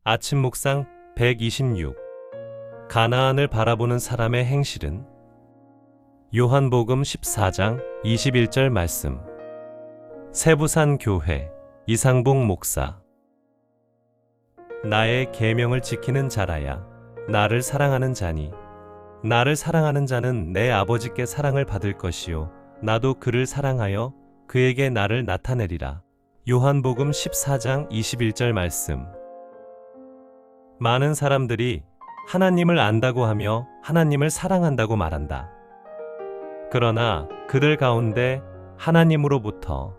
아침 묵상 126. 가나안을 바라보는 사람의 행실은? 요한복음 14장 21절 말씀. 세부산 교회 이상봉 목사. 나의 계명을 지키는 자라야 나를 사랑하는 자니, 나를 사랑하는 자는 내 아버지께 사랑을 받을 것이요 나도 그를 사랑하여 그에게 나를 나타내리라. 요한복음 14장 21절 말씀. 많은 사람들이 하나님을 안다고 하며 하나님을 사랑한다고 말한다. 그러나 그들 가운데 하나님으로부터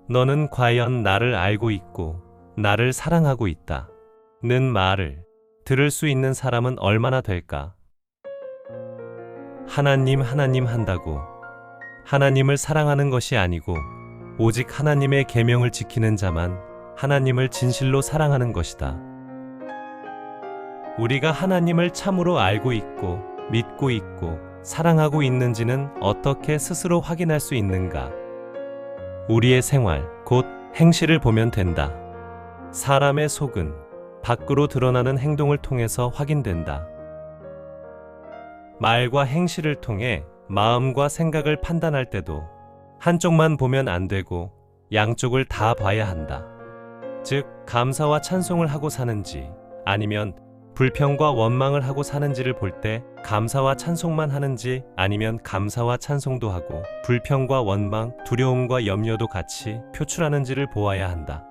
너는 과연 나를 알고 있고 나를 사랑하고 있다 는 말을 들을 수 있는 사람은 얼마나 될까? 하나님 한다고 하나님을 사랑하는 것이 아니고 오직 하나님의 계명을 지키는 자만 하나님을 진실로 사랑하는 것이다. 우리가 하나님을 참으로 알고 있고 믿고 있고 사랑하고 있는지는 어떻게 스스로 확인할 수 있는가? 우리의 생활, 곧 행실을 보면 된다. 사람의 속은 밖으로 드러나는 행동을 통해서 확인된다. 말과 행실을 통해 마음과 생각을 판단할 때도 한쪽만 보면 안 되고 양쪽을 다 봐야 한다. 즉, 감사와 찬송을 하고 사는지 아니면 불평과 원망을 하고 사는지를 볼 때 감사와 찬송만 하는지 아니면 감사와 찬송도 하고 불평과 원망, 두려움과 염려도 같이 표출하는지를 보아야 한다.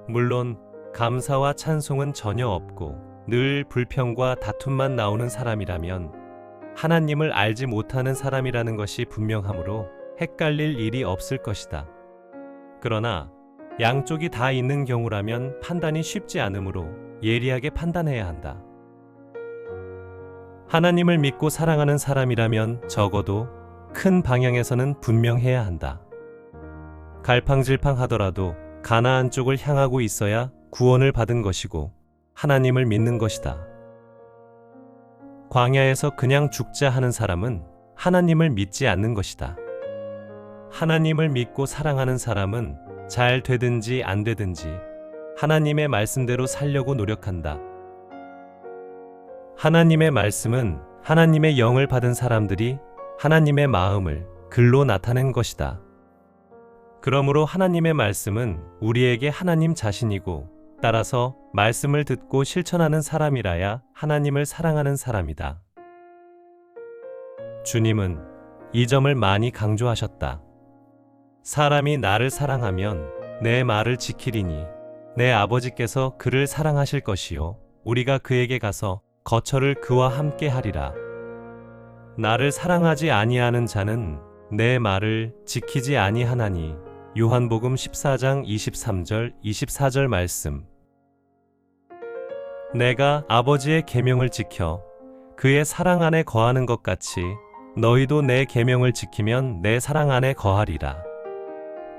물론 감사와 찬송은 전혀 없고 늘 불평과 다툼만 나오는 사람이라면 하나님을 알지 못하는 사람이라는 것이 분명하므로 헷갈릴 일이 없을 것이다. 그러나 양쪽이 다 있는 경우라면 판단이 쉽지 않으므로 예리하게 판단해야 한다. 하나님을 믿고 사랑하는 사람이라면 적어도 큰 방향에서는 분명해야 한다. 갈팡질팡하더라도 가나안 쪽을 향하고 있어야 구원을 받은 것이고 하나님을 믿는 것이다. 광야에서 그냥 죽자 하는 사람은 하나님을 믿지 않는 것이다. 하나님을 믿고 사랑하는 사람은 잘 되든지 안 되든지 하나님의 말씀대로 살려고 노력한다. 하나님의 말씀은 하나님의 영을 받은 사람들이 하나님의 마음을 글로 나타낸 것이다. 그러므로 하나님의 말씀은 우리에게 하나님 자신이고 따라서 말씀을 듣고 실천하는 사람이라야 하나님을 사랑하는 사람이다. 주님은 이 점을 많이 강조하셨다. 사람이 나를 사랑하면 내 말을 지키리니 내 아버지께서 그를 사랑하실 것이요 우리가 그에게 가서 거처를 그와 함께 하리라. 나를 사랑하지 아니하는 자는 내 말을 지키지 아니하나니. 요한복음 14장 23절 24절 말씀. 내가 아버지의 계명을 지켜 그의 사랑 안에 거하는 것 같이 너희도 내 계명을 지키면 내 사랑 안에 거하리라.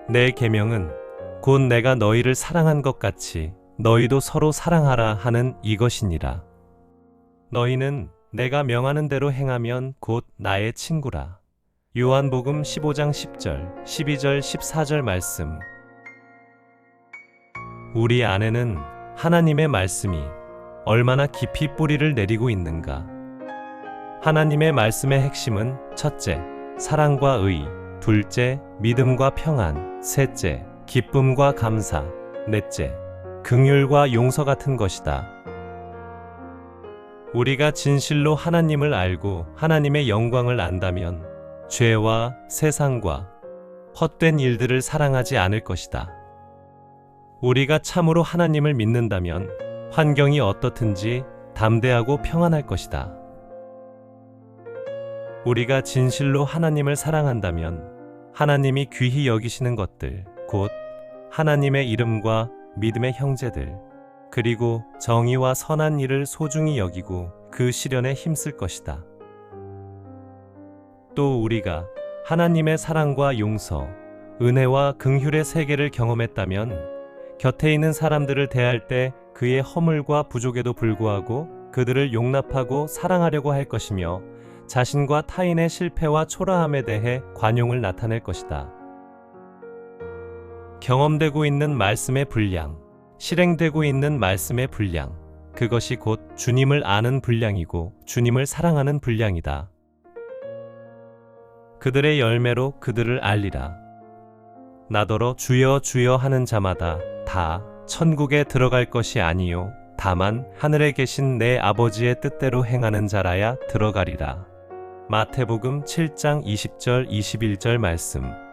내 계명은 곧 내가 너희를 사랑한 것 같이 너희도 서로 사랑하라 하는 이것이니라. 너희는 내가 명하는 대로 행하면 곧 나의 친구라. 요한복음 15장 10절, 12절, 14절 말씀. 우리 안에는 하나님의 말씀이 얼마나 깊이 뿌리를 내리고 있는가. 하나님의 말씀의 핵심은 첫째, 사랑과 의, 둘째, 믿음과 평안, 셋째, 기쁨과 감사, 넷째, 긍휼과 용서 같은 것이다. 우리가 진실로 하나님을 알고 하나님의 영광을 안다면 죄와 세상과 헛된 일들을 사랑하지 않을 것이다. 우리가 참으로 하나님을 믿는다면 환경이 어떻든지 담대하고 평안할 것이다. 우리가 진실로 하나님을 사랑한다면 하나님이 귀히 여기시는 것들, 곧 하나님의 이름과 믿음의 형제들, 그리고 정의와 선한 일을 소중히 여기고 그 실현에 힘쓸 것이다. 또 우리가 하나님의 사랑과 용서, 은혜와 긍휼의 세계를 경험했다면 곁에 있는 사람들을 대할 때 그의 허물과 부족에도 불구하고 그들을 용납하고 사랑하려고 할 것이며 자신과 타인의 실패와 초라함에 대해 관용을 나타낼 것이다. 경험되고 있는 말씀의 분량, 실행되고 있는 말씀의 분량, 그것이 곧 주님을 아는 분량이고 주님을 사랑하는 분량이다. 그들의 열매로 그들을 알리라. 나더러 주여 주여 하는 자마다 다 천국에 들어갈 것이 아니요 다만 하늘에 계신 내 아버지의 뜻대로 행하는 자라야 들어가리라. 마태복음 7장 20절 21절 말씀.